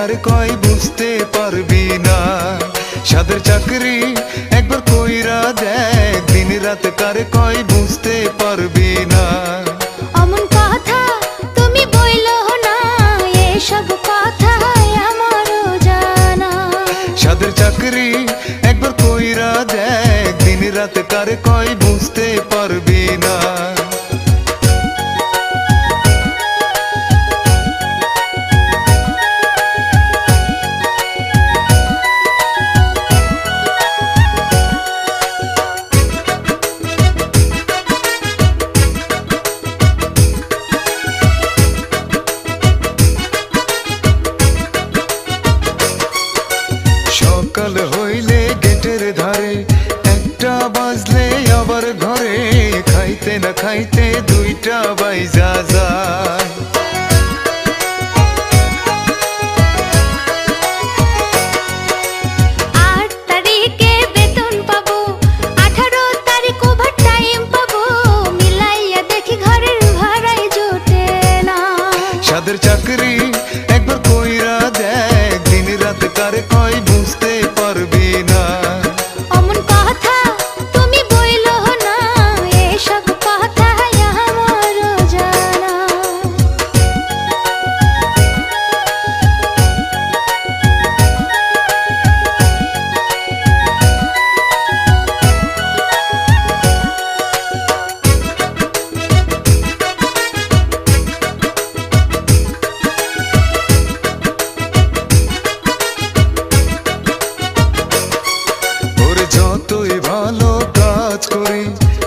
কারে কয় বুঝতে পারবি না। সাদের চাকরি একবার কইরা দেখ, দিন রাত কারে কয় বুঝতে পারবি না। অমন কথা তুমি বইলো না, এসব কথা আমারও জানা। সাদের চাকরি একবার কইরা দেখ, দিন রাত কারে কয় বুঝতে পারবি না। সকাল হইলে গেটের ধারে, একটা বাজলে আবার ঘরে, খাইতে না খাইতে দুইটা বাইজা যায়। 8 তারিখে বেতন পাবো, 18 তারিখ ওভার টাইম পাবো, মিলাইয়া দেখি ঘরের ভাড়াই জোটে না। সাদের চাকরি একবার কইরা দেখ, দিন রাত কারে কয় বুঝতে পারবি না। অমন কথা তুমি বইলো না, এসব কথা আমারও জানা। ওরে যতই ভালো কাজ করি,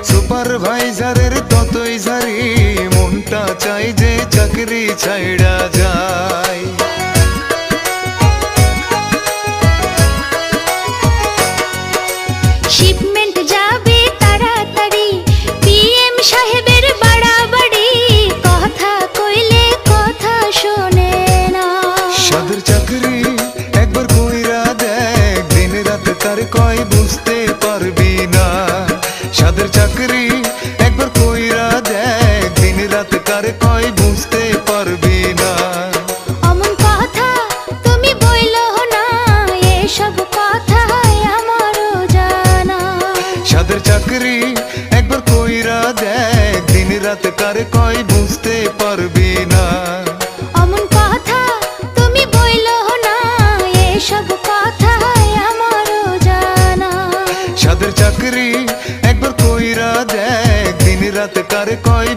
সুপারভাইজারের ততই ঝারি, মনটা চাই যে চাকরি ছাইড়া যায়। শিপমেন্ট যাবে তাড়াতাড়ি, পিএম সাহেবের বাড়াবাড়ি, কথা কইলে কথা শোনে না। সাদের চাকরি একবার কইরা দেখ, দিন রাত কারে কয় বুঝতে পারবি না। সাদের চাকরি একবার কইরা দেখ, দিন রাত কারে কয় বুঝতে পারবি না। অমন কথা তুমি বইলো না, এসব কথা আমারও জানা। সাদের চাকরি একবার কইরা দেখ, দিন রাত কারে কয় বুঝতে পারবি না। অমন কথা তুমি বইলো না, এসব কথা আমারও জানা। সাদের চাকরি একবার কইরা দেখ, দিন রাত কারে কয়